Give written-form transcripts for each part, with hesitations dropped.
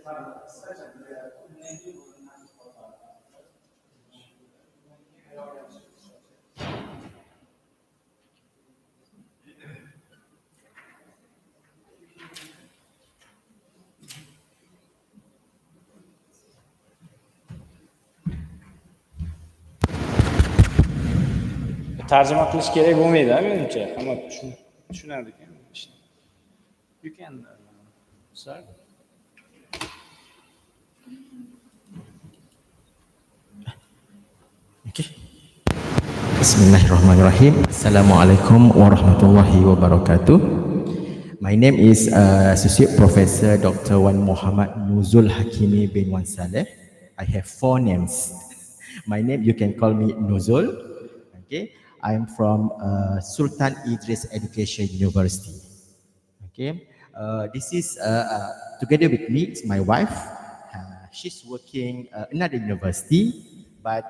tarjima qilish kerak bo'lmaydi menimcha, hamma tushunadi ekan. You can start. Okay. Bismillahirrahmanirrahim. Assalamualaikum warahmatullahi wabarakatuh. My name is Associate Professor Dr. W.M.N.H.W Nuzul Hakimi bin Salleh. I have 4 names. My name, you can call me Nuzul. Okay. I'm from Sulton Idris Education University. Okay. This is together with me, it's my wife. She's working another university, but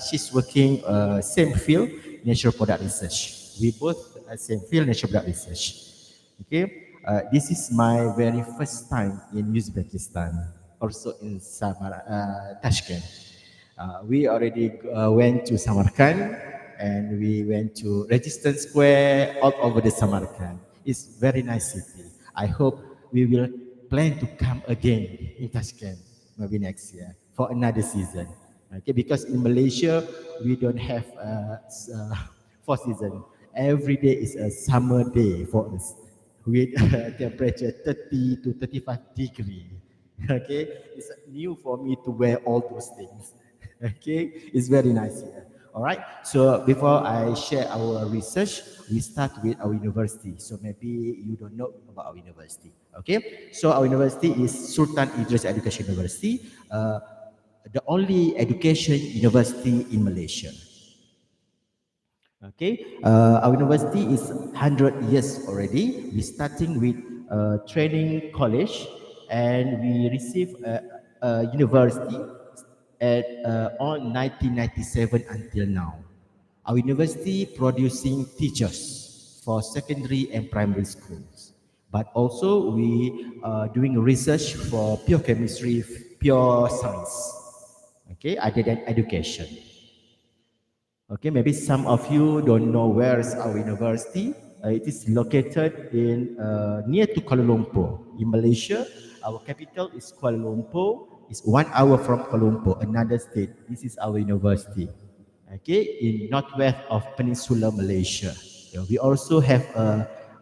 she's working same field, natural product research. We both same field, natural product research. Okay, this is my very first time in Uzbekistan, also in Tashkent. We already went to Samarkand and we went to Resistance Square, all over the Samarkand. It's very nice city. I hope we will plan to come again in Tashkent maybe next year for another season. Okay, because in Malaysia we don't have 4 seasons. Every day is a summer day for us with temperature 30 to 35 degrees. Okay, it's new for me to wear all those things. Okay, it's very nice here. All right, so before I share our research, we start with our university. So maybe you don't know about our university. Okay, so our university is Sultan Idris Education University, the only education university in Malaysia. Okay, our university is 100 years already. We're starting with training college, and we receive a university at on 1997 until now. Our university producing teachers for secondary and primary schools, but also we doing research for pure chemistry, pure science. Okay, other than education. Okay, maybe some of you don't know where is our university. It is located in near to Kuala Lumpur in Malaysia. Our capital is Kuala Lumpur. It's 1 hour from Kuala Lumpur, another state. This is our university. Okay, in northwest of Peninsula Malaysia. We also have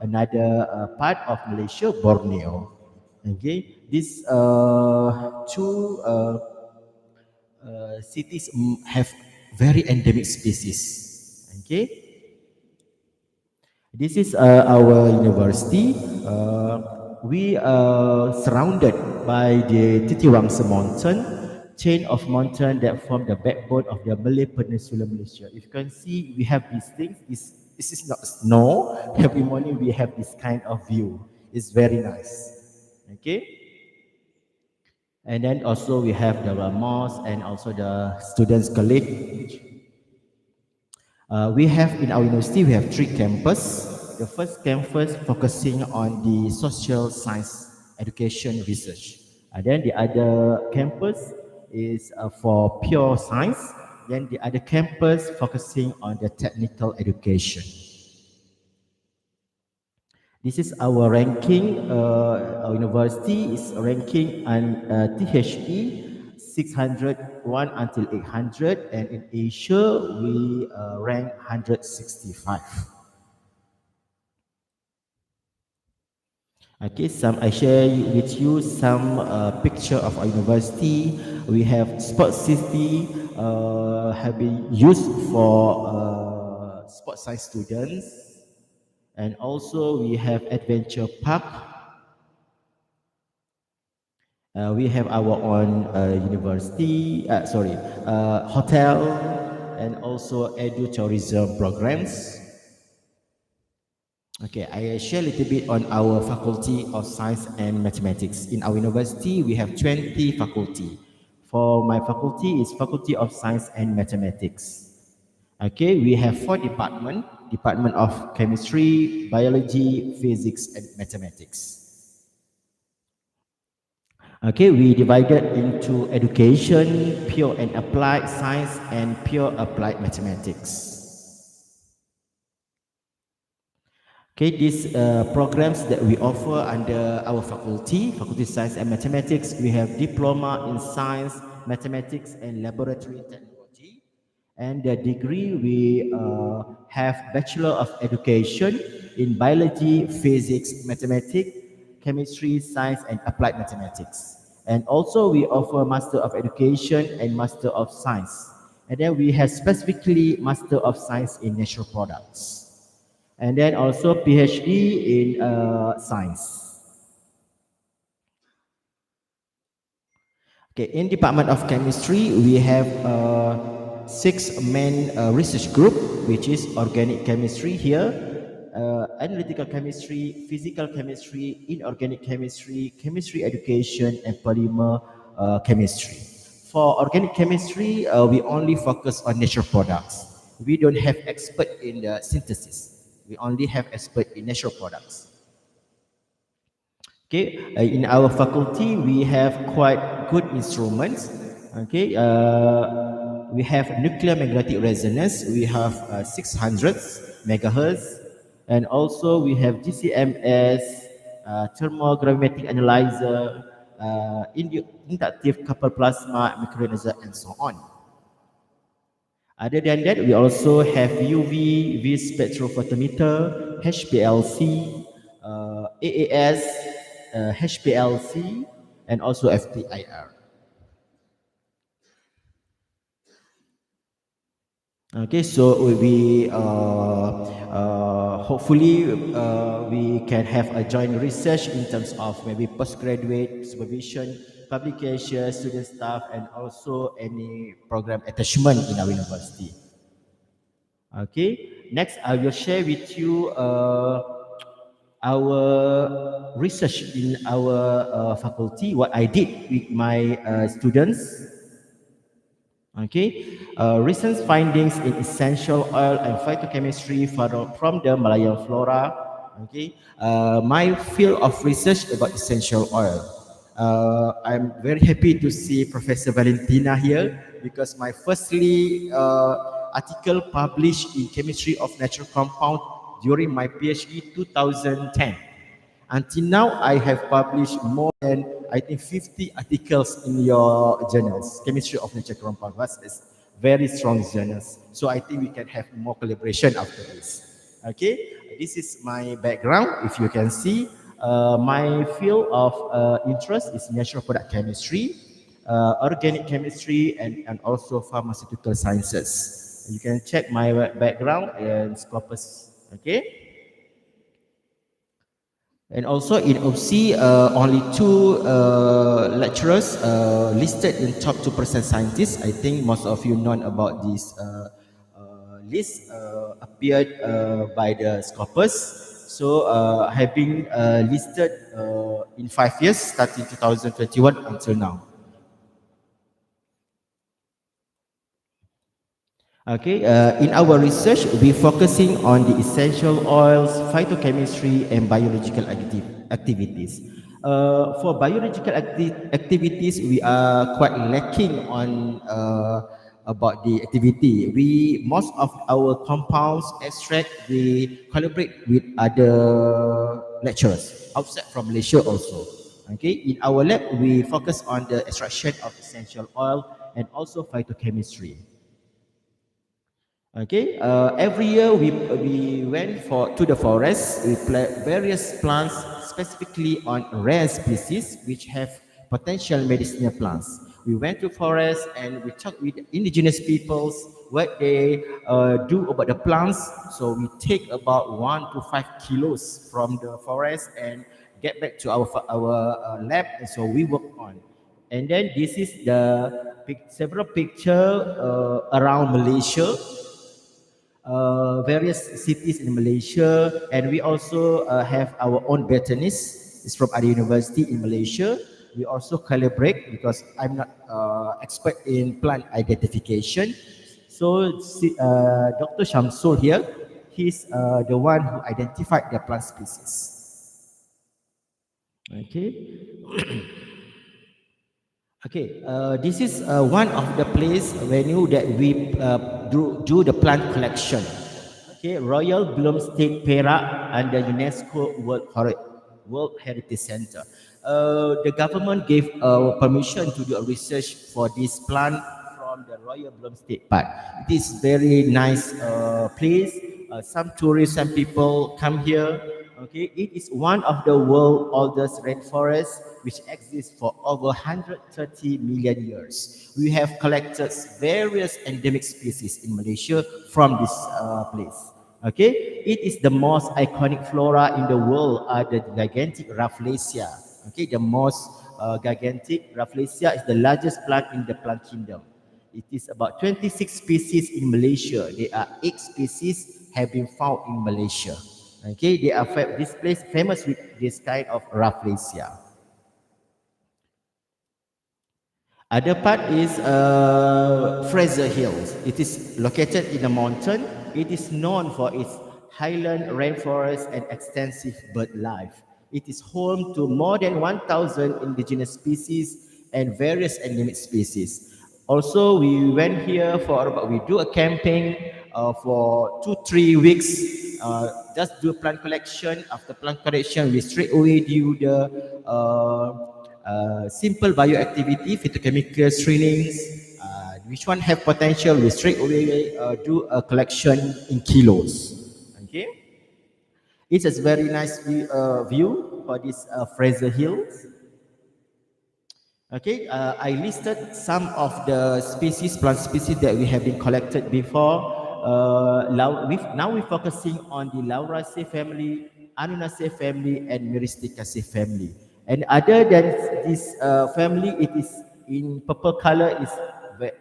another part of Malaysia, Borneo. Okay, these 2 cities have very endemic species. Okay, this is our university. We are surrounded by the Titiwangsa mountain, chain of mountain that form the backbone of the Malay Peninsula Malaysia. If you can see, we have these things. This is not snow. Every morning we have this kind of view. It's very nice. Okay. And then also we have the mosque and also the students' college. We have in our university, we have 3 campuses. The first campus focusing on the social science education research. And then the other campus is for pure science. Then the other campus focusing on the technical education. This is our ranking. Our university is ranking on THE 601 until 800, and in Asia we rank 165. Okay, I share with you some picture of our university. We have sports city have been used for sports science students, and also we have adventure park. We have our own university, hotel, and also edu-tourism programs. Okay, I share a little bit on our Faculty of Science and Mathematics. In our university, we have 20 faculty. For my faculty, it's Faculty of Science and Mathematics. Okay, we have 4 departments: Department of Chemistry, Biology, Physics, and Mathematics. Okay, we divided into education, pure and applied science, and pure applied mathematics. Okay, these programs that we offer under our faculty, Faculty of Science and Mathematics, we have diploma in science, mathematics, and laboratory technology. And the degree, we have Bachelor of Education in biology, physics, mathematics, chemistry, science, and applied mathematics. And also we offer Master of Education and Master of Science. And then we have specifically Master of Science in Natural Products. And then also PhD in science. Okay, in Department of Chemistry, we have 6 main research group, which is organic chemistry here, analytical chemistry, physical chemistry, inorganic chemistry, chemistry education, and polymer chemistry. For organic chemistry, we only focus on natural products. We don't have expert in the synthesis. We only have expert in natural products. Okay, in our faculty, we have quite good instruments. Okay, we have nuclear magnetic resonance. We have 600 megahertz, and also we have GCMS, thermogravimetric analyzer, inductive coupled plasma, microanalyzer, and so on. Other than that, we also have UV, V spectrophotometer, HPLC, AAS, HPLC, and also FTIR. Okay, so we hopefully we can have a joint research in terms of maybe postgraduate supervision, publication, student staff, and also any program attachment in our university. Okay, next I will share with you our research in our faculty, what I did with my students. Okay, recent findings in essential oil and phytochemistry from the Malayan flora. Okay, my field of research about essential oil. I'm very happy to see Professor Valentina here because my firstly article published in Chemistry of Natural Compound during my PhD 2010. Until now, I have published more than, I think, 50 articles in your journals, Chemistry of Natural Compound. That's very strong journals. So I think we can have more collaboration after this. Okay, this is my background. If you can see, my field of interest is natural product chemistry, organic chemistry, and also pharmaceutical sciences. You can check my background and Scopus. Okay. And also in OC, only 2 lecturers listed in top 2% scientists. I think most of you know about this list appeared by the Scopus. So have been listed in 5 years, starting 2021 until now. Okay, in our research, we're focusing on the essential oils, phytochemistry, and biological activities. For biological activities, we are quite lacking on about the activity. Most of our compounds, extract, we collaborate with other lecturers outside from Malaysia also. Okay, in our lab, we focus on the extraction of essential oil and also phytochemistry. Okay, every year we went to the forest. We plant various plants specifically on rare species which have potential medicinal plants. We went to forest and we talked with indigenous peoples what they do about the plants. So we take about 1 to 5 kilos from the forest and get back to our lab. And so we work on. And then this is the several pictures around Malaysia. Various cities in Malaysia, and we also have our own botanist. It's from other university in Malaysia. We also collaborate because I'm not expert in plant identification. So Dr. Shamsul here, he's the one who identified the plant species. Okay. Okay, this is one of the place venue that we do the plant collection. Okay, Royal Bloom State Perak and the UNESCO World Heritage Center. The government gave permission to do a research for this plant from the Royal Bloom State Park. It is very nice place. Some tourists and people come here. Okay, it is one of the world's oldest rainforests, which exists for over 130 million years. We have collected various endemic species in Malaysia from this place. Okay, it is the most iconic flora in the world, the gigantic Rafflesia. Okay, the most gigantic Rafflesia is the largest plant in the plant kingdom. It is about 26 species in Malaysia. There are 8 species have been found in Malaysia. Okay, they are this place famous with this kind of Rafflesia. Other part is Fraser Hills. It is located in a mountain. It is known for its highland rainforest and extensive bird life. It is home to more than 1,000 indigenous species and various endemic species. Also, we went here we do a camping for 2-3 weeks. Just do plant collection. After plant collection, we straight away do the simple bioactivity, phytochemical screenings. Which one have potential? We straight away do a collection in kilos. Okay, it's a very nice view for this Fraser Hills. Okay, I listed some of the plant species that we have been collected before. Now we're focusing on the Lauraceae family, Anunaceae family, and Myristicaceae family. And other than this family, it is in purple color, is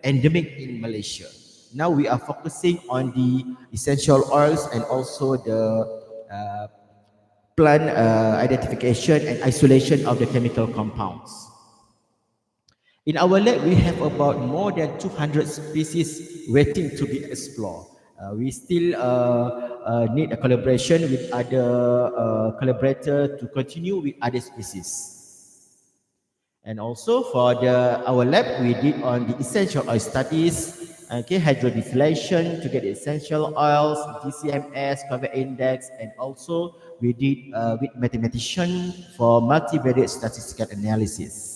endemic in Malaysia. Now we are focusing on the essential oils and also the plant identification and isolation of the chemical compounds. In our lab, we have about more than 200 species waiting to be explored. We still need a collaboration with other collaborators to continue with other species. And also for our lab, we did on the essential oil studies, okay, hydrodistillation to get the essential oils, GCMS, cover index, and also we did with mathematician for multivariate statistical analysis.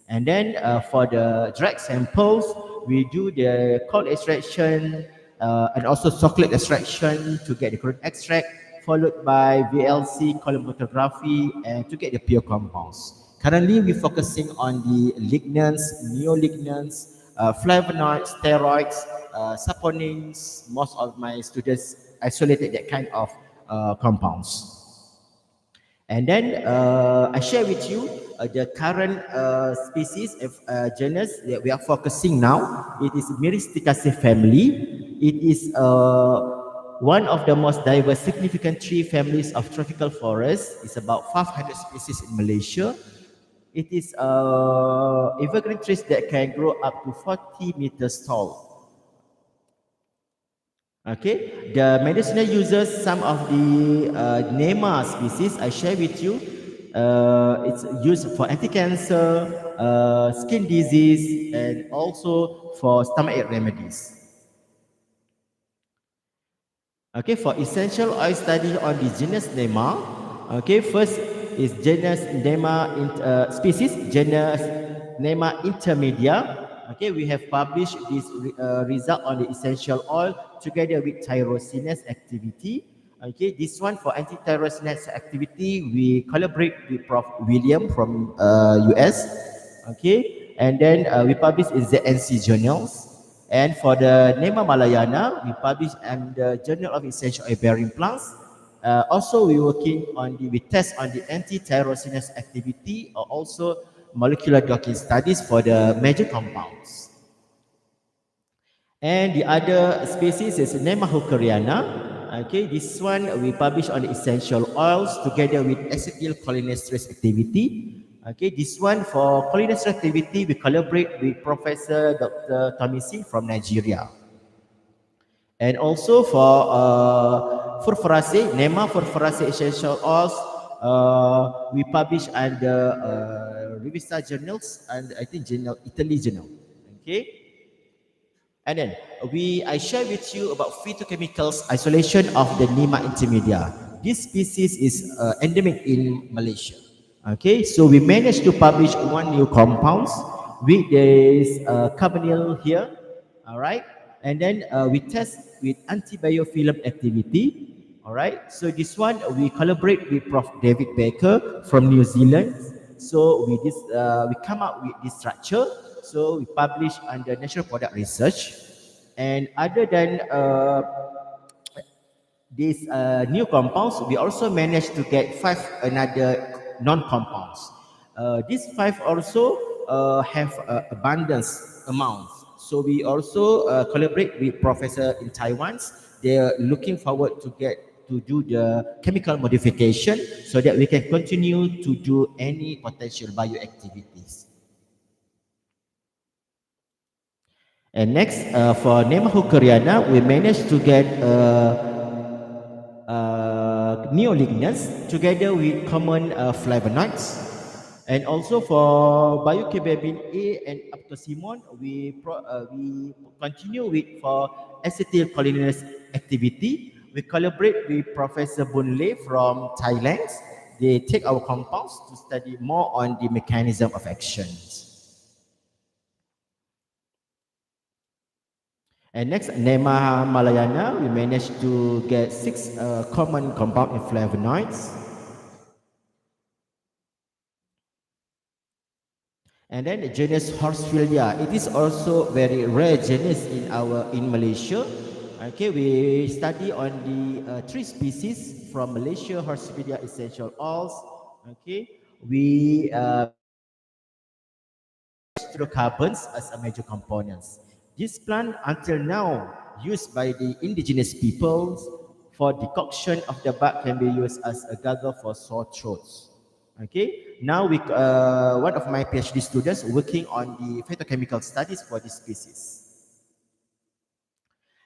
And then for the direct samples, we do the cold extraction and also chocolate extraction to get the crude extract, followed by VLC chromatography and to get the pure compounds. Currently, we're focusing on the lignans, neolignans, flavonoids, steroids, saponins. Most of my students isolated that kind of compounds. And then I share with you the current species of genus that we are focusing now. It is Myristicaceae family. It is one of the most diverse, significant tree families of tropical forests. It's about 500 species in Malaysia. It is evergreen trees that can grow up to 40 meters tall. Okay, the medicinal uses, some of the NEMA species I share with you. It's used for anti-cancer, skin disease, and also for stomachache remedies. Okay, for essential oil study on the genus NEMA. Okay, first is genus NEMA species, genus NEMA intermedia. Okay, we have published this result on the essential oil together with tyrosinase activity. Okay, this one for anti-tyrosinase activity, we collaborate with Prof. William from US. Okay, and then we publish in the NC journals. And for the NEMA malayana, we publish in the Journal of Essential Oil Bearing Plants. Also, we working on we test on the anti-tyrosinase activity or also molecular docking studies for the major compounds. And the other species is NEMA hookeriana. Okay, this one we publish on the essential oils together with acetylcholinesterase activity. Okay, this one for cholinesterase activity, we collaborate with Professor Dr. Tabiiy from Nigeria. And also for NEMA essential oils, we publish under Revista Journals and I think Journal Italy Journal. Okay. And then I share with you about phytochemicals isolation of the Nima intermedia. This species is endemic in Malaysia. Okay, so we managed to publish one new compounds with this carbonyl here. All right, and then we test with antibiofilm activity. All right, so this one we collaborate with Prof. David Baker from New Zealand. So we come up with this structure. So we publish under National Product Research. And other than these new compounds, we also managed to get 5 another non-compounds. These 5 also have abundance amounts. So we also collaborate with professor in Taiwan. They are looking forward to do the chemical modification so that we can continue to do any potential bioactivities. And next, for Nemahu we managed to get neolignans together with common flavonoids. And also for biocarbabin A and aptosimon, we continue with for acetylcholinesterase activity. We collaborate with Professor Boon Lay from Thailand. They take our compounds to study more on the mechanism of action. And next, Nema malayana, we managed to get 6 common compound in flavonoids. And then the genus Horsfieldia, it is also very rare genus in Malaysia. Okay, we study on the 3 species from Malaysia, Horsfieldia essential oils. Okay, we hydrocarbons as a major components. This plant until now used by the indigenous peoples for decoction of the bark can be used as a gargle for sore throats. Okay, now we one of my PhD students working on the phytochemical studies for this species.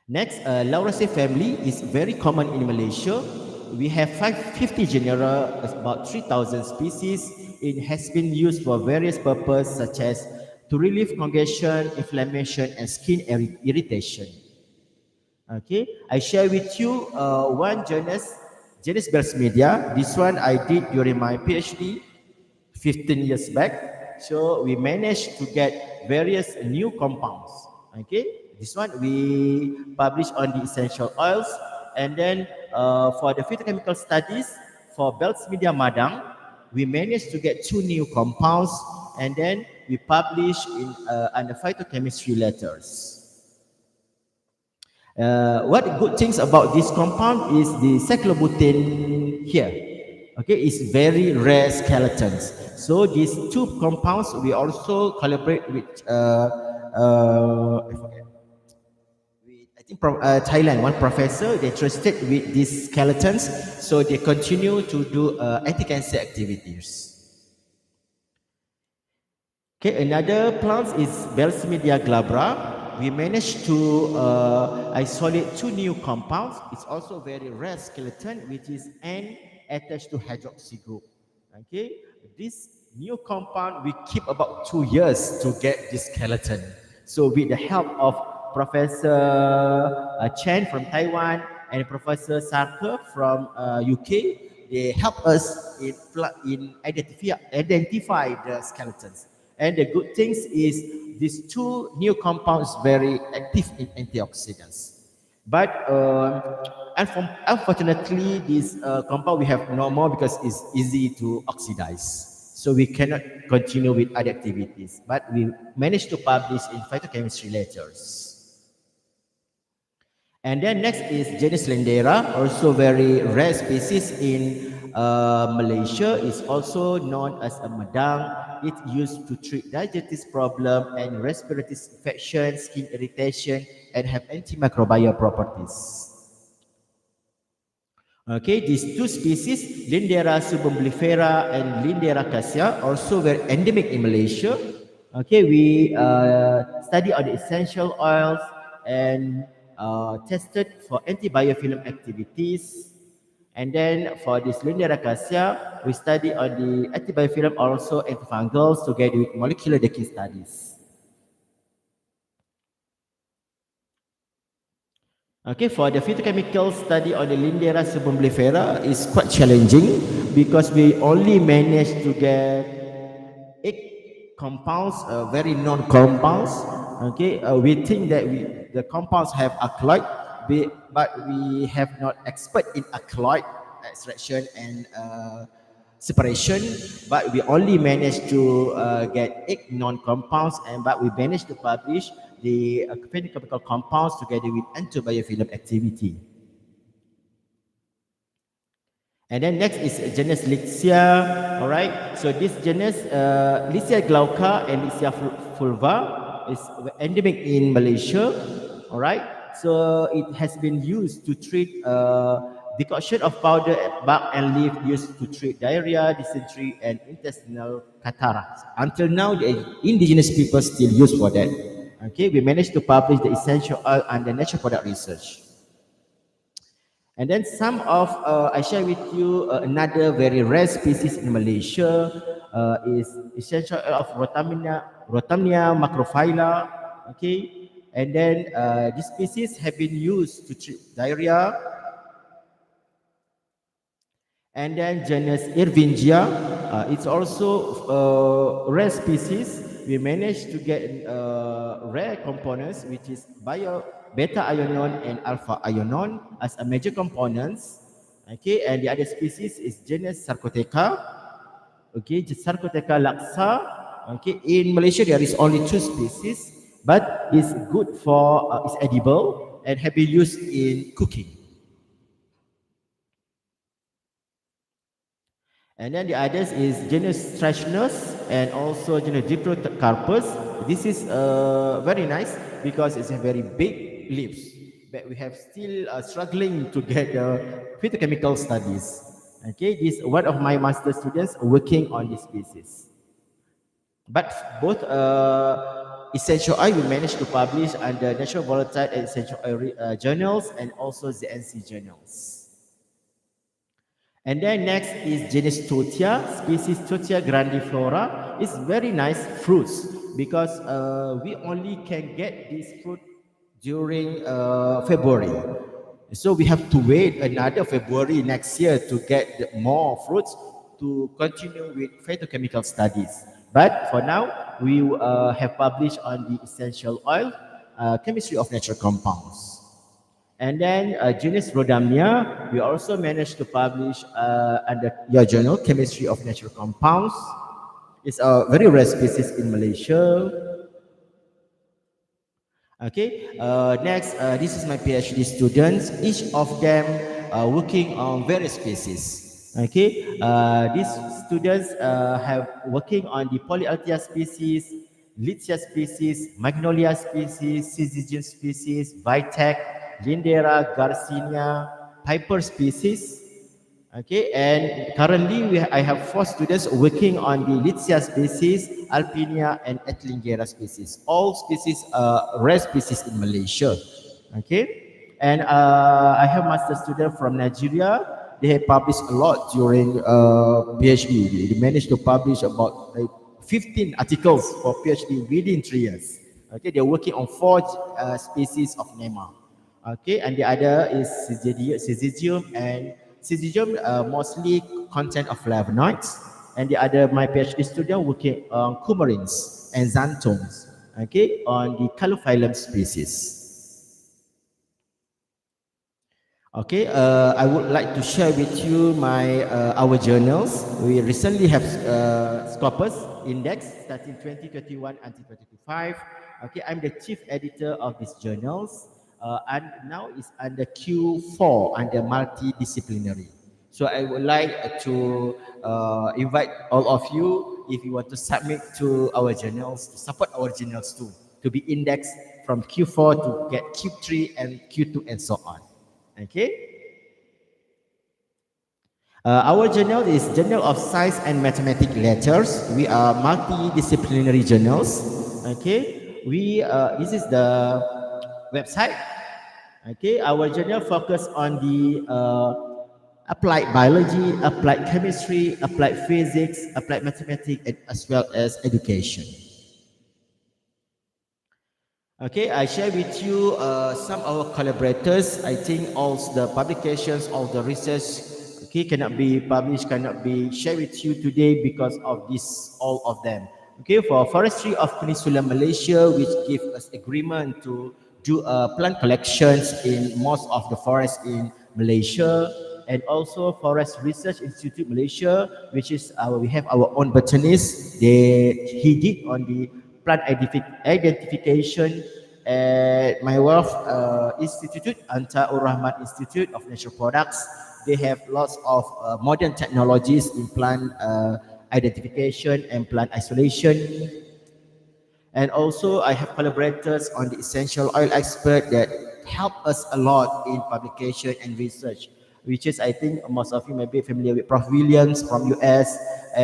Next, Lauraceae family is very common in Malaysia. We have 50 genera, about 3,000 species. It has been used for various purposes such as to relieve congestion, inflammation, and skin irritation. Okay, I share with you one genus Belsmedia. This one I did during my PhD 15 years back. So we managed to get various new compounds. Okay, this one we published on the essential oils. And then for the phytochemical studies for Belsmedia madang, we managed to get 2 new compounds. And then we publish in under phytochemistry letters. What good things about this compound is the cyclobutane here. Okay, it's very rare skeletons. So these 2 compounds we also collaborate with I think Thailand, one professor, they interested with these skeletons, so they continue to do anti-cancer activities. Okay, another plant is Belsmedia glabra. We managed to isolate 2 new compounds. It's also very rare skeleton, which is N attached to hydroxy group. Okay, this new compound we keep about 2 years to get this skeleton. So with the help of Professor Chen from Taiwan and Professor Sarker from UK, they help us in identify the skeletons. And the good things is these 2 new compounds very active in antioxidants. But unfortunately, this compound we have no more because it's easy to oxidize. So we cannot continue with other activities. But we managed to publish in phytochemistry letters. And then next is genus Lendera, also very rare species in Malaysia. It's also known as a madang. It's used to treat diabetes problem and respiratory infection, skin irritation, and have antimicrobial properties. Okay, these 2 species, Lindera subumbellifera and Lindera cassia, also very endemic in Malaysia. Okay, we study on the essential oils and tested for antibiofilm activities. And then for this linear acacia, we study on the antibiofilm, also antifungals, together with molecular decay studies. Okay, for the phytochemical study on the Lindera subbumblifera is quite challenging because we only managed to get 8 compounds, very non-compounds. Okay, we think that the compounds have alkaloid, but we have not expert in alkaloid extraction and separation, but we only managed to get 8 non-compounds, but we managed to publish the phytochemical compounds together with antibiofilm activity. And then next is genus Lichia. All right, so this genus Lichia glauca and Lichia fulva is endemic in Malaysia. All right, so it has been used to treat decoction of powder, bark and leaf used to treat diarrhea, dysentery and intestinal cataracts. Until now, the indigenous people still use for that. Okay, we managed to publish the essential oil under natural product research. And then some of, I share with you another very rare species in Malaysia is essential oil of Rhotamnia macrophylla. Okay, and then this species have been used to treat diarrhea. And then genus Irvingia, it's also a rare species. We managed to get rare components, which is beta ionon and alpha ionon as a major components. Okay, and the other species is genus Sarcotheca. Okay, Sarcotheca laxa. Okay, in Malaysia there is only 2 species, but it's good for it's edible and have been used in cooking. And then the others is genus Trichinus and also genus Dipterocarpus. This is very nice because it's a very big leaves, but we have still struggling to get phytochemical studies. Okay, this one of my master students working on this species. But both essential oil we managed to publish under Natural Volatile and Essential Oil journals and also ZNC journals. And then next is genus Totia, species Totia grandiflora. It's very nice fruits because we only can get this fruit during February. So we have to wait another February next year to get more fruits to continue with phytochemical studies. But for now, we have published on the essential oil, chemistry of natural compounds. And then genus Rhodamnia, we also managed to publish under your journal, Chemistry of Natural Compounds. It's a very rare species in Malaysia. Okay, next, this is my PhD students. Each of them working on various species. Okay, these students have working on the Polyalthia species, Lichia species, Magnolia species, Syzygium species, Vitek, Lindera, Garcinia, Piper species. Okay, and currently I have 4 students working on the Lichia species, Alpinia, and Etlingera species. All species are rare species in Malaysia. Okay, and I have master student from Nigeria. They have published a lot during PhD. They managed to publish about 15 articles for PhD within 3 years. Okay, they're working on 4 species of NEMA. Okay, and the other is Syzygium, and Syzygium mostly content of flavonoids, and the other my PhD student working on coumarins and xanthones. Okay, on the Calophyllum species. Okay, I would like to share with you my our journals. We recently have Scopus Index starting 2021 until 2025. Okay, I'm the chief editor of these journals. And now it's under Q4 under multidisciplinary. So I would like to invite all of you, if you want to submit to our journals, to support our journals too, to be indexed from Q4 to get Q3 and Q2 and so on. Okay. Our journal is Journal of Science and Mathematics Letters. We are multidisciplinary journals. Okay. We this is the website. Okay, our journal focus on the applied biology, applied chemistry, applied physics, applied mathematics, and as well as education. Okay, I share with you some of our collaborators. I think all the publications, all the research, okay, cannot be published, cannot be shared with you today because of this, all of them. Okay, for Forestry of Peninsula Malaysia, which give us agreement to do plant collections in most of the forests in Malaysia, and also Forest Research Institute Malaysia, which is we have our own botanist. He did on the plant identification at my wealth institute, Antarur Rahman Institute of Natural Products. They have lots of modern technologies in plant identification and plant isolation. And also I have collaborators on the essential oil expert that help us a lot in publication and research, which is I think most of you may be familiar with Prof. Williams from US,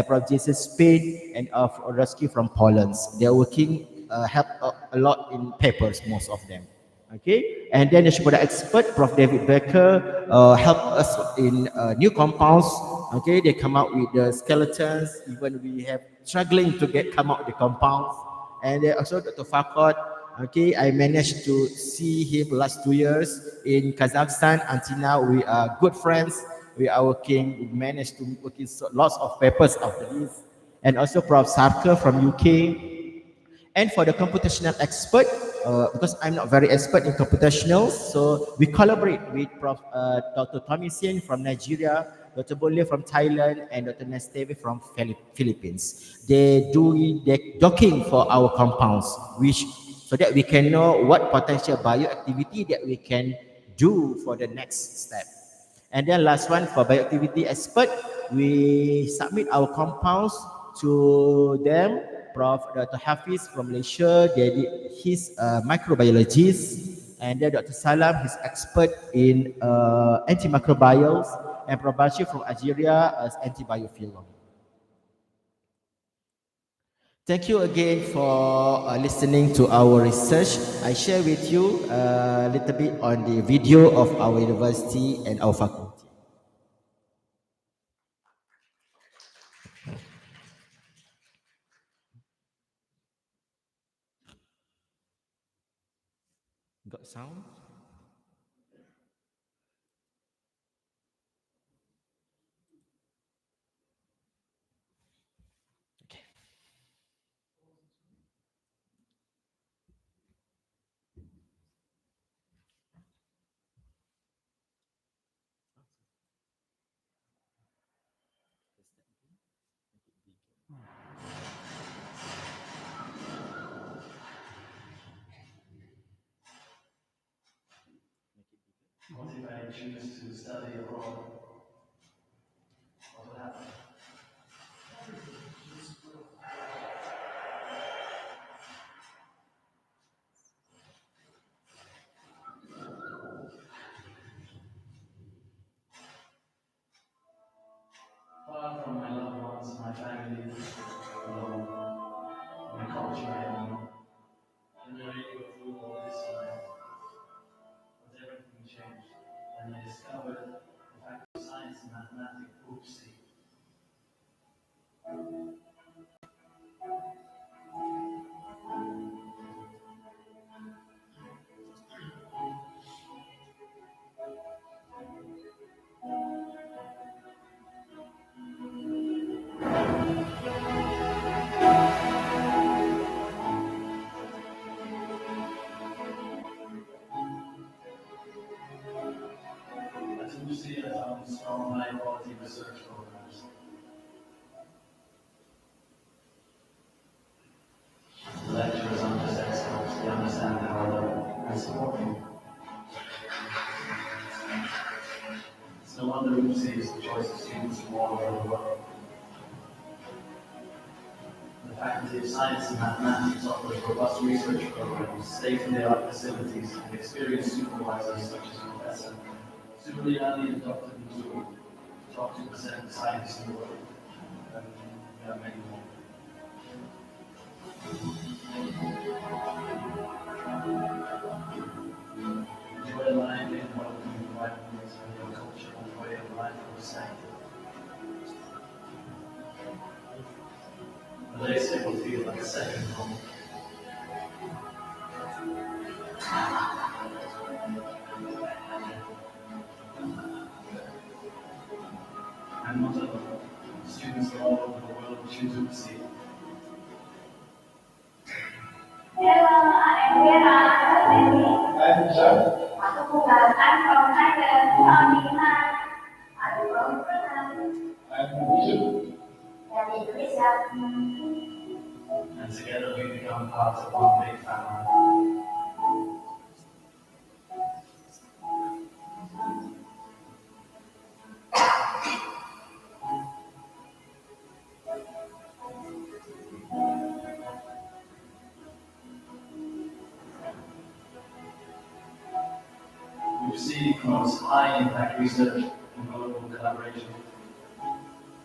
Prof. Jason Spain, and Rescue from Poland. They are working help a lot in papers, most of them. Okay, and then the product expert, Prof. David Becker, help us in new compounds. Okay, they come out with the skeletons. Even we have struggling to come out the compounds. And then also Dr. Fakot. Okay, I managed to see him last 2 years in Kazakhstan. Until now, we are good friends. We are working. We managed to work in lots of papers after this. And also Prof. Sarkar from UK. And for the computational expert, because I'm not very expert in computational, so we collaborate with Dr. Tommy Sien from Nigeria, Dr. Boleh from Thailand, and Dr. Nesteve from Philippines. They docking for our compounds, which so that we can know what potential bioactivity that we can do for the next step. And then last one for bioactivity expert, we submit our compounds to them. Prof. Dr. Hafiz from Malaysia, they did his microbiologist, and then Dr. Salam, his expert in antimicrobials, and Prof. Bashir from Algeria as antibiophilia. Thank you again for listening to our research. I share with you a little bit on the video of our university and our faculty. Got sound? Okay. What if I choose to study abroad? What will happen? Far from my loved ones, my family, alone, my culture I know. And I go through all this life. But everything changed when I discovered the fact of science and mathematics. Oopsie. At UC, I found strong, high-quality research programs. The lecturers aren't just experts, they understand our level and support me. It's no wonder UC is the choice of students from all over the world. The Faculty of Science and Mathematics offers robust research programs, state-of-the-art facilities, and experienced supervisors such as Professor Salleh and Dr. Nuzul, top 2% scientists in the world. And there are many more. Enjoy life in welcoming environments where your culture and way way of life or saying. Malaysia will feel like a second home. And not alone, students from all over the world choose UiTM. I'm John. I'm from Thailand. I'm from Nuzul. And together we become part of one big family. UiTM promotes high-impact research and global collaboration,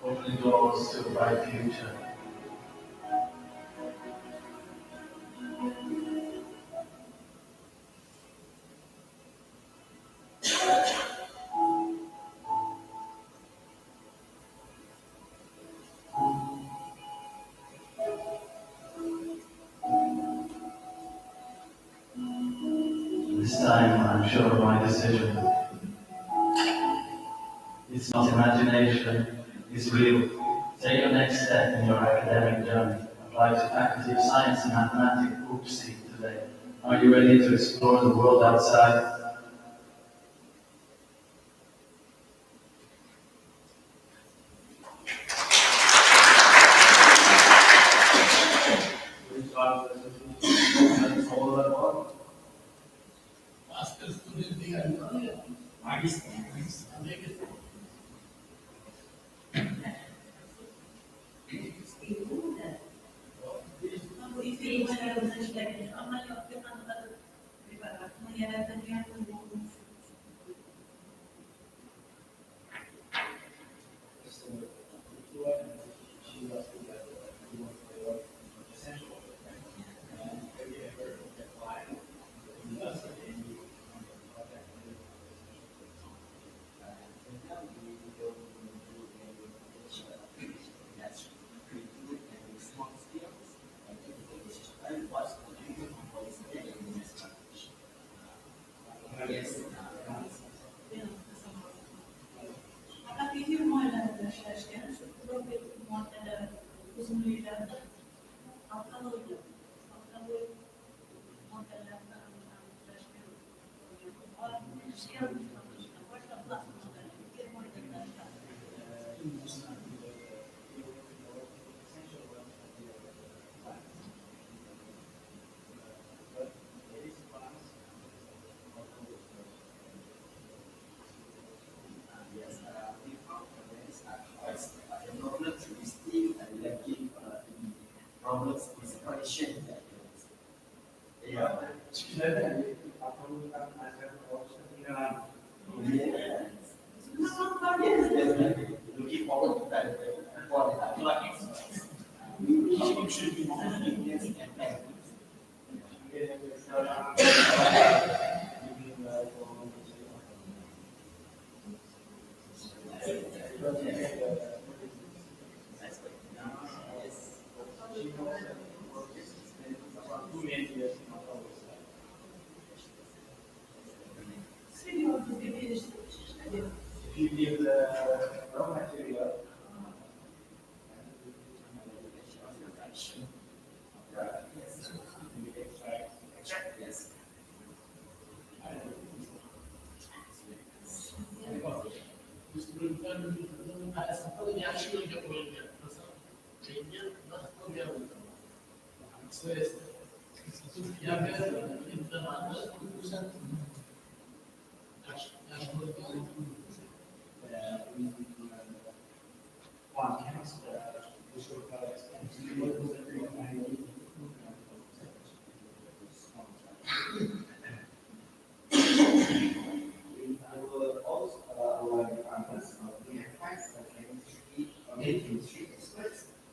opening doors to a bright future. This time, I'm sure of my decision. It's not imagination, it's real. Take your next step in your academic journey. Apply to Faculty of Science and Mathematics, UiTM today. Are you ready to explore the world outside? If you give the raw material,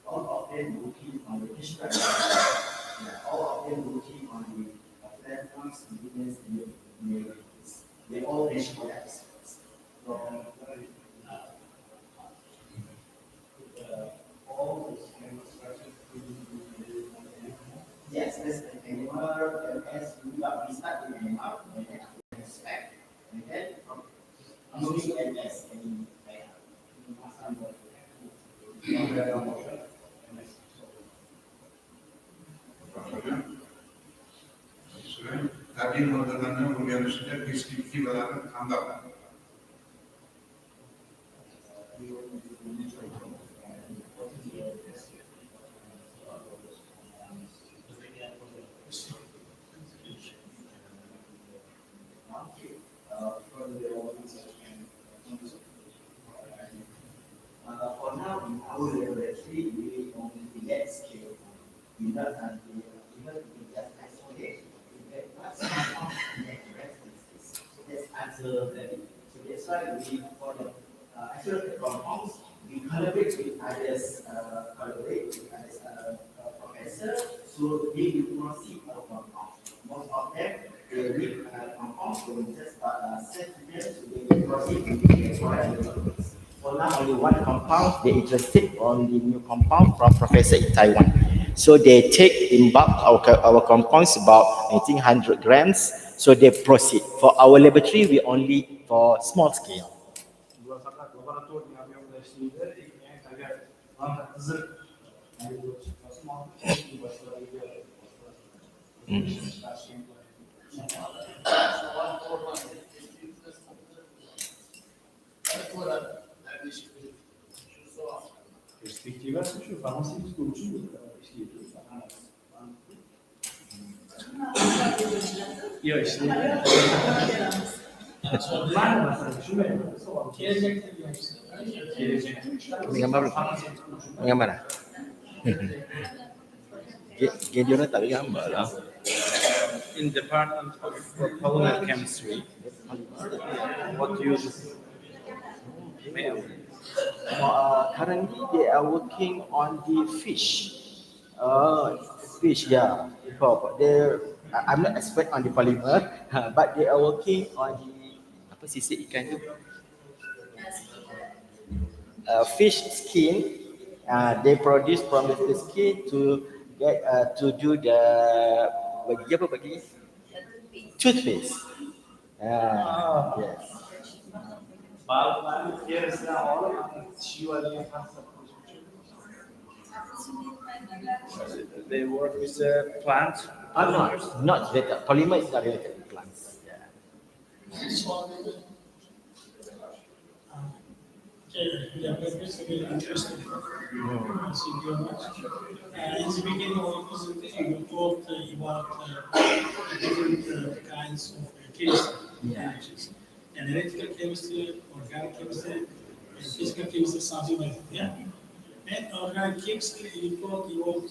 all of them working on the digital, all of them working on the platforms, convenience, and they all digital experts. So, after MS, we start with MR, and then after spec, and then moving MS, and Tadi mengenai universitas deskripsi balapan tambah. For now, in our laboratory, we only get scale. We not even we just isolate. We get what's that's answer that. So that's why we for the isolated compounds, we collaborate with others, professor. So we will proceed our compounds. Most of them they read compounds, so we just set them so they will proceed with the exploratory. For now, only one compound. They're interested on the new compound from Professor in Taiwan. So they take in bulk our compounds about 1800 grams. So they proceed. For our laboratory, we only for small scale. Perspektiva şu farmasist uçuyor. Yok işte. Gambar lah. Dia orang tak ada gambar lah. In Department of Polymer Chemistry, what do you do? Currently, they are working on the fish. Fish, yeah. I'm not expert on the polymer, but they are working on the apa sisik ikan tu? Fish skin. They produce from the skin to get to do the bagi toothpaste. Yes. They work with the plant. Not related. Polymer is not related to plants. Yeah. Yeah, it's very interesting. Thank you very much. In the beginning of the presentation, you talked about different kinds of chemistry. Analytical chemistry, organic chemistry, and physical chemistry, something like that. Yeah. And organic chemistry, you talked about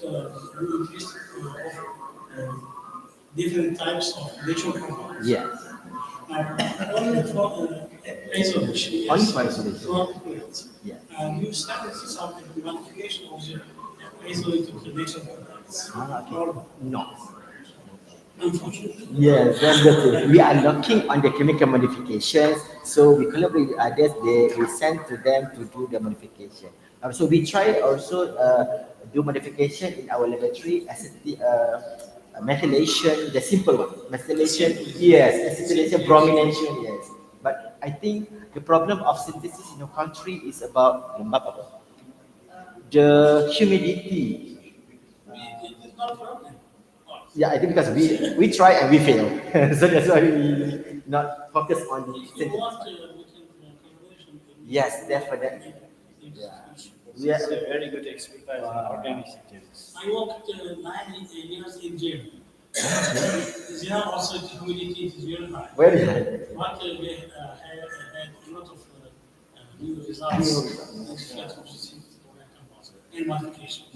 different types of natural compounds. Yeah. Only for isolation. Only for isolation. Yeah. And you started some modification of the isolated natural compounds. Okay. No. Unfortunately. Yes, that's the thing. We are looking on the chemical modifications, so we collaborate with others. We send to them to do the modification. So we try also do modification in our laboratory, methylation, the simple one. Methylation, yes. Acetylation, bromination, yes. But I think the problem of synthesis in your country is about the humidity. It's not a problem. Yeah, I think because we try and we fail, so that's why we not focus on the You want collaboration. Yes, definitely. Yeah. It's a very good expertise in organic synthesis. I worked 9 years in Germany. There also the humidity is very high. Very high. But we had a lot of new results in modification.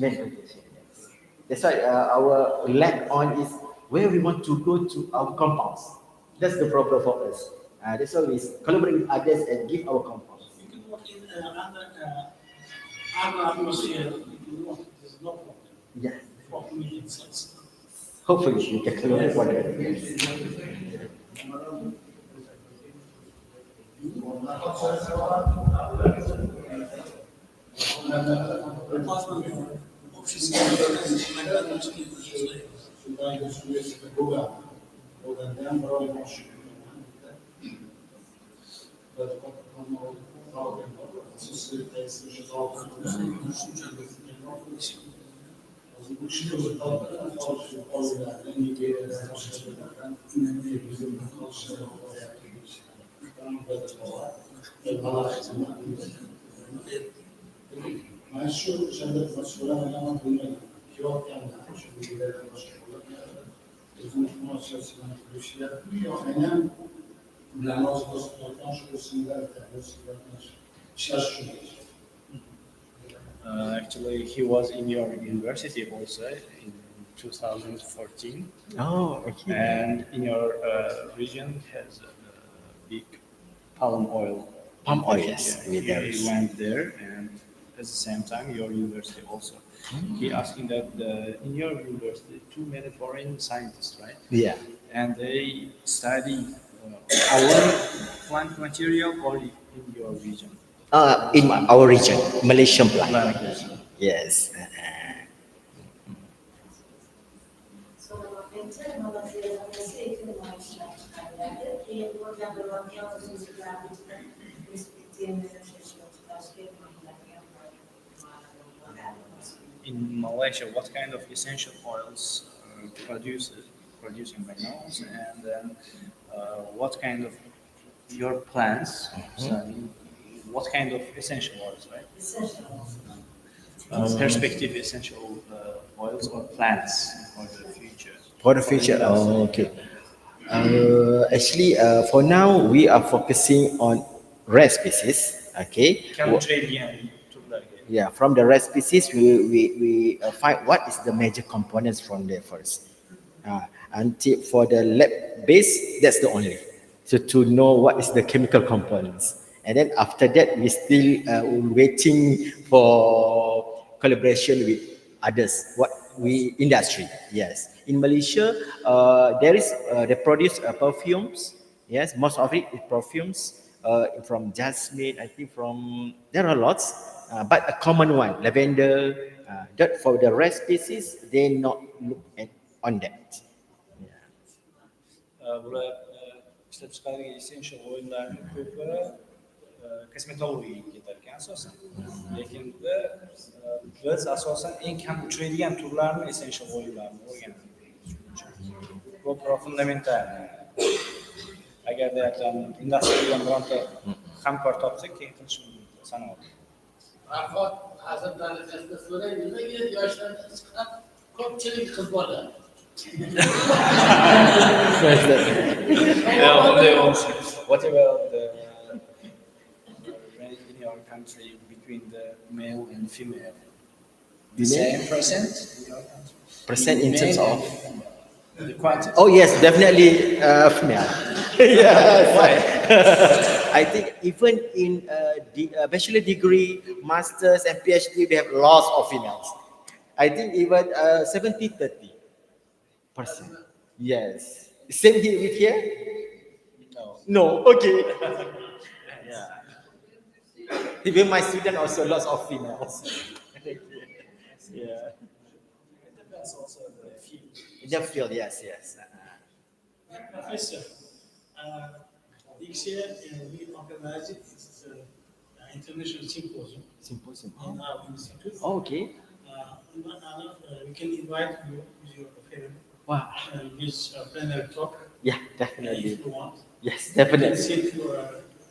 That's why our lack on is where we want to go to our compounds. That's the problem for us. That's why we collaborate with others and give our compounds. You can work in other atmosphere. If you want, there's no problem. Yeah. For humidity sense. Hopefully we can collaborate with others. vai construir esse lugar. Ou da dentro ou da como sociedade esse geral mas şu cennet masulalarına ama bunlar yok yani şu bilgiler masulalar bizim masulalarına bir şey yapmıyor yani nós nós possibilidade Actually, he was in your university also in 2014, Oh, okay. and in your region has a big palm oil. Palm oil, yes. Yeah, he went there, and at the same time, your university also. He asking that in your university, too many foreign scientists, right? Yeah. And they study our plant material only in your region. In our region, Malaysian plant. Yes. So, in Malaysia, eğitim amaçlı yerlerde program programı in Malaysia, what kind of essential oils producing by now, and then what kind of your plants? What kind of essential oils, right? Perspective essential oils or plants for the future. For the future, okay. Actually, for now we are focusing on rare species. Okay. Yeah, from the rare species, we find what is the major components from there first. Until for the lab base, that's the only. So to know what is the chemical components. And then after that, we still waiting for collaboration with others. What we industry, yes. In Malaysia, there is they produce perfumes. Yes, most of it is perfumes from jasmine. I think from there are lots, but a common one, lavender. That for the rest species, they not look at on that. İşte çıkardığı essential oillarni ko'pi kosmetologiyaga ketar ekan asosan. Lekin biz asosan eng kam uchraydigan turlarni essential oillarni o'rganamiz. Ko'proq fundamental. Agarda industriyadan bironta hamkor topsak, keyin qilishimiz mumkin sanoat. Farhod hazır darajasida so'raydi, nimaga yoshlardan chiqqan ko'pchilik qiz bola? What about the range in your country between the male and female? The same percent in your country? Percent in terms of? The quantity. Oh yes, definitely female. Yes. I think even in bachelor degree, masters and PhD, we have lots of females. I think even 70-30%. Yes. Same here with here? No. No. Okay. Yeah. Even my student also lots of females. Yeah. That's also the field. In the field, yes. Professor, this year we organized international symposium in our institute. Oh, okay. We can invite you with your friend. Wow. This plenary talk. Yeah, definitely. If you want. Yes, You can definitely. send your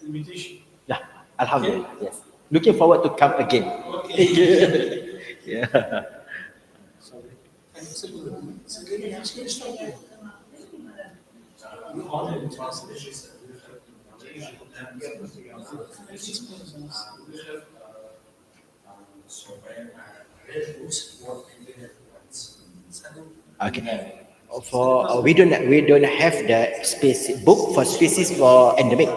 invitation. Yeah, Alhamdulillah. Yes. Looking forward to come again. Okay. Yeah. Okay. For we don't have the species book for species for endemic.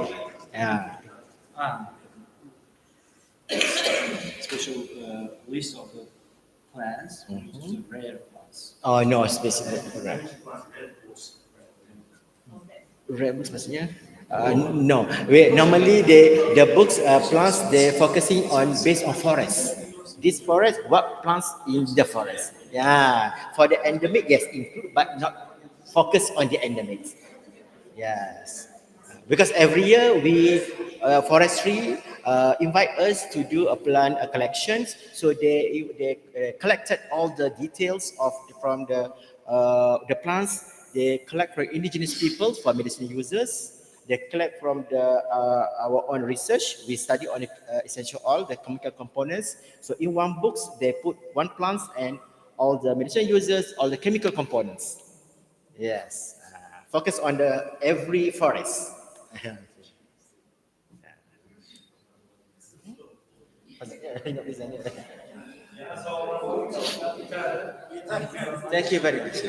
Yeah. Special list of the plants, which is the rare plants. Oh no, specific. Right. Rare books maksudnya? No. Normally the books plants they focusing on based on forest. This forest, what plants in the forest? Yeah, for the endemic, yes, include, but not focus on the endemics. Yes, because every year we forestry invite us to do a plant collections. So they collected all the details of from the plants. They collect from indigenous people for medicinal users. They collect from our own research. We study on the essential oil, the chemical components. So in one books, they put one plants and all the medicinal users, all the chemical components. Yes. Focus on the every forest. Thank you very much.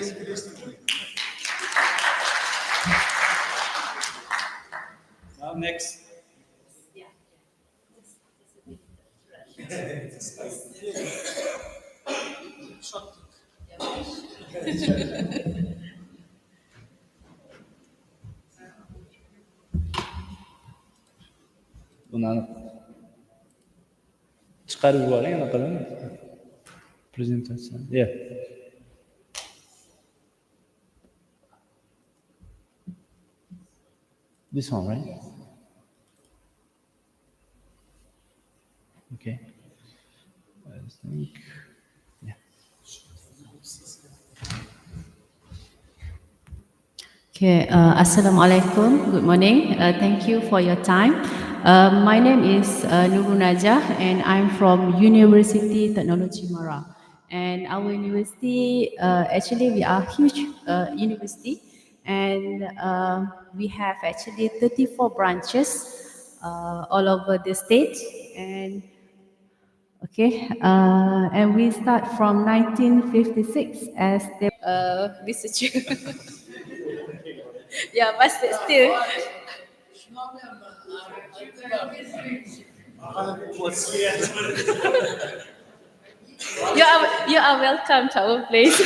Now next. Buni chiqarib yuboring anaqadan. Prezentatsiya. Yeah. This one, right? Okay. I think. Yeah. Okay, Assalamualaikum. Good morning. Thank you for your time. My name is Nurunajah and I'm from Universiti Teknologi MARA. And our university, actually we are a huge university and we have actually 34 branches all over the state. And okay, and we start from 1956 as the researcher. Yeah, but still. You are welcome to our place.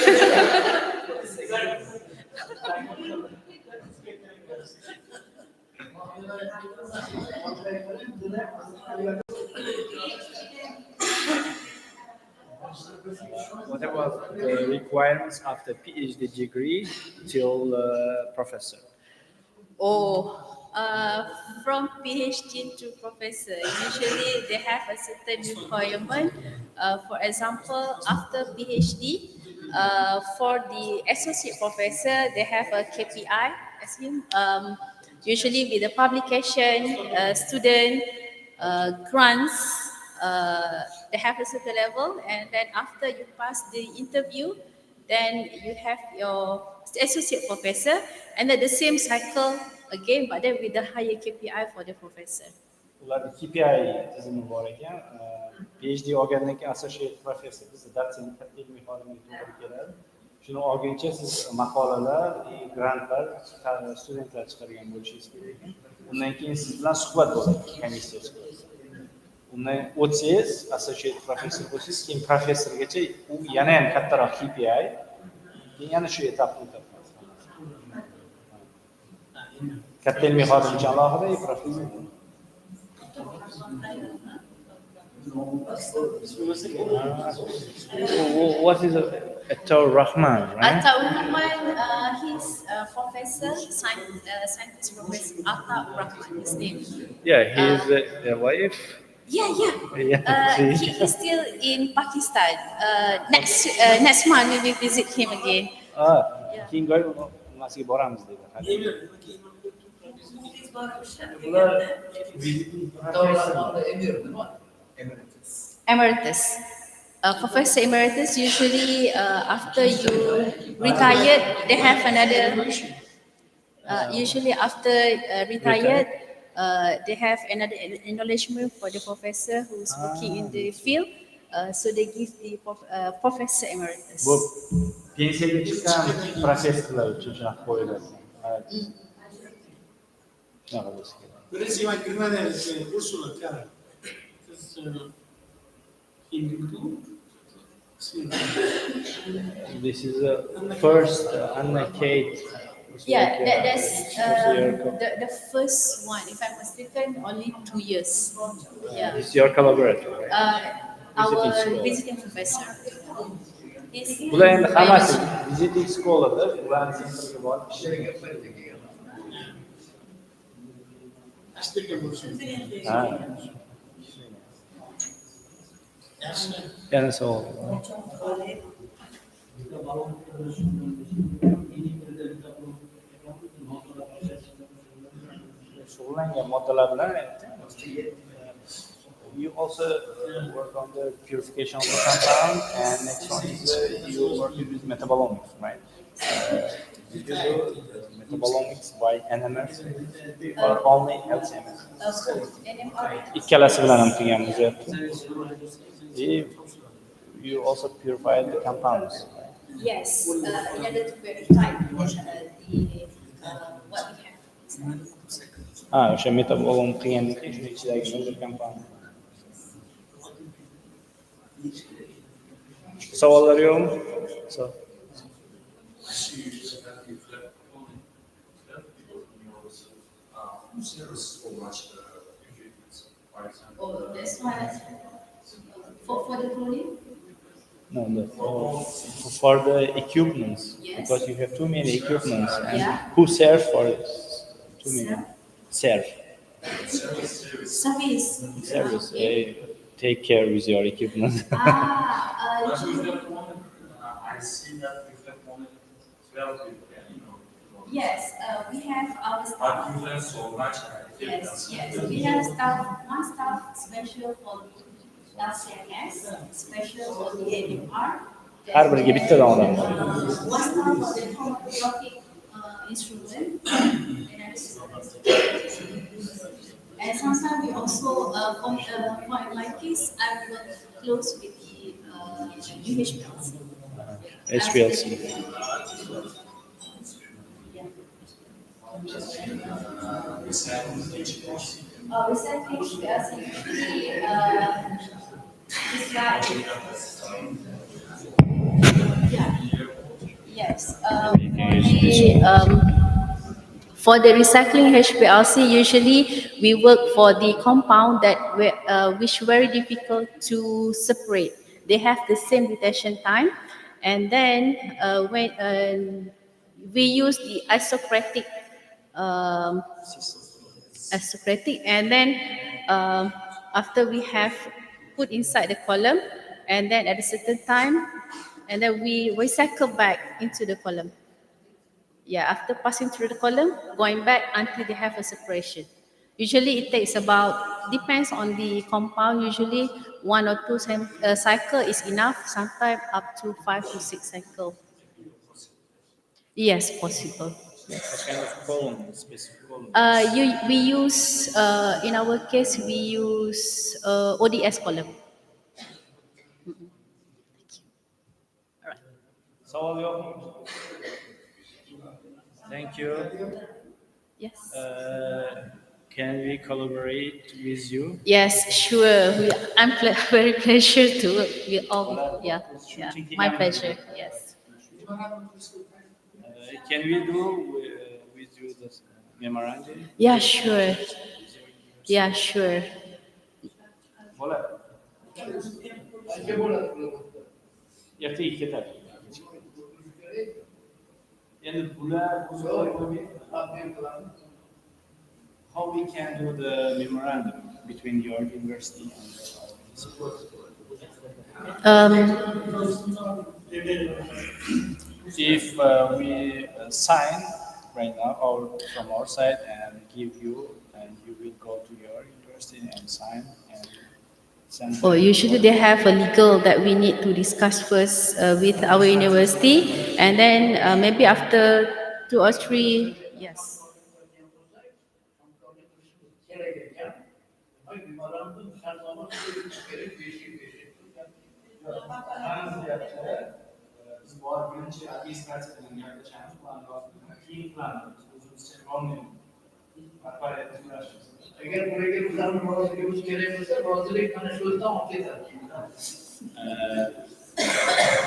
What about the requirements of the PhD degree till professor? From PhD to professor, usually they have a certain requirement. For example, after PhD, for the associate professor, they have a KPI. Usually with the publication, student grants, they have a certain level, and then after you pass the interview, then you have your associate professor, and then the same cycle again, but then with the higher KPI for the professor. Ularda KPI tizimi bor ekan. PhD olgandan keyin associate professor, bizda dotsent katta ilmiy xodimga to'g'ri keladi. Shuni olguncha siz maqolalar, grantlar, studentlar chiqargan bo'lishingiz kerak ekan. Undan keyin siz bilan suhbat bo'ladi, komissiya suhbati. Undan o'tsangiz, associate professor bo'lsangiz, keyin professorgacha u yana ham kattaroq KPI, keyin yana shu etapni o'tadi. Katta ilmiy xodim uchun alohida, professor. What is Atar Rahman, right? Atar Rahman, he's professor, scientist professor Atar Rahman, his name. Yeah, he's a wife. Yeah. Yeah, He is still in Pakistan. Next month we will visit him again. Keyin masga boramiz dedi. Emeritus. Professor Emeritus, usually after you retired, they have another, usually after retired, they have another acknowledgement for the professor who's working in the field. So they give the Professor Emeritus. Bu pensiyaga chiqqan professorlar uchun shunaqa qo'yiladi. Shunaqa bo'lishi kerak. Prima Ursula, cara. This is the first Anna Kate. Yeah, that's the first one. If I'm mistaken, only 2 years. Yeah. This is your collaborator, right? Our visiting professor. Bular endi hammasi viziting skolada, ularni sentrga borib Ha. Yana savol. Shug'ullangan moddalar bilan you also work on the purification of the compound, and next one is you work with metabolomics, right? Did you do metabolomics by NMS or only LCMS? Ikkalasi bilan ham qilganmiz. You also purify the compounds. Yes, in order to verify what we have. O'sha metabolom qilgandan keyin shuni ichidagi bir compound. Savollar yo'qmi? Oh, this one for the cloning? No, for the equipments, because you have too many equipments, and who serve for it? Too many. Service. Take care with your equipment. I see that you have only 12 people. Yes, we have our staff. So much. Yes. We have one staff special for LCMS, special for the AMR. Har biriga bittadan odam bor. One staff for the tomographic instrument. And sometimes we also, for my case, I work close with the UHPLC. HPLC. Recycling HPLC usually is like, yes. For the recycling HPLC, usually we work for the compound that which very difficult to separate. They have the same detection time, and then when we use the isocratic, and then after we have put inside the column, and then at a certain time, and then we recycle back into the column. After passing through the column, going back until they have a separation. Usually it takes about, depends on the compound, usually 1 or 2 cycle is enough, sometimes up to 5 to 6 cycles. Yes, possible. What kind of column, specific column? We use, in our case, we use ODS column. Savol yo'qmi? Thank you. Yes. Can we collaborate with you? Yes, sure. I'm very pleasure to work with all. My pleasure. Yes. Can we do with you the memorandum? Yeah, sure. Yeah, sure. How we can do the memorandum between your university and our if we sign right now or from our side and give you, and you will go to your university and sign and send. Usually they have a legal that we need to discuss first with our university, and then maybe after 2 or 3, yes.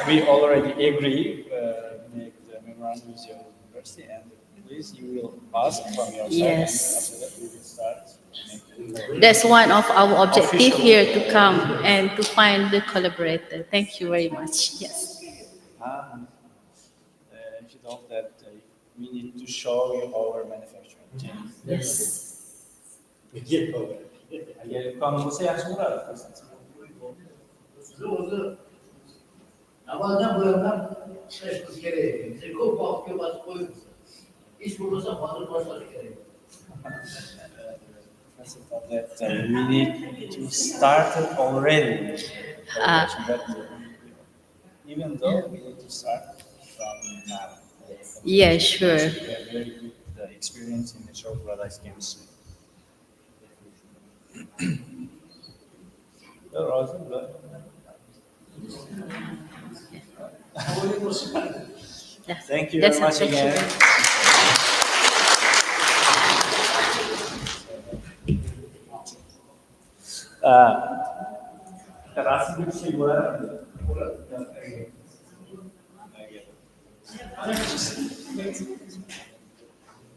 We already agree make the memorandum with your university, and please you will ask from your side. Yes. And after that we will start. That's one of our objectives here, to come and to find the collaborator. Thank you very much. Yes. She told that we need to show you our manufacturing chain. Yes. Agar imkon bo'lsa yaxshi bo'ladi. Avvaldan bu yerdan ishlashimiz kerak. Bize ko'p vaqtga bosib qo'yibmiz. Ish bo'lmasa hozir boshlash kerak. That we need to start it already. But even though we need to start from now. Yeah, sure. We have very good experience in natural products chemistry. You're awesome, but Yeah. thank you That's very much thank you again. very much. Terasa bir şey var.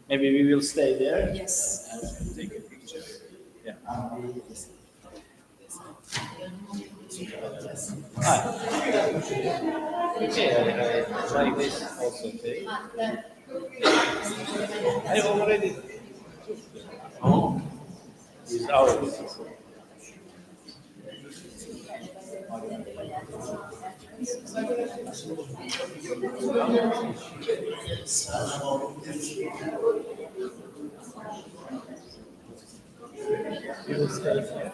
Maybe we will stay there. Yes. And take a picture. Yeah. Hi. Okay, I like this also. Okay. I already. Oh, this is ours. We will stay here.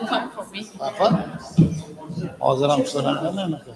Fun for me. Apa? Hozir ham so'ranganda anaqa.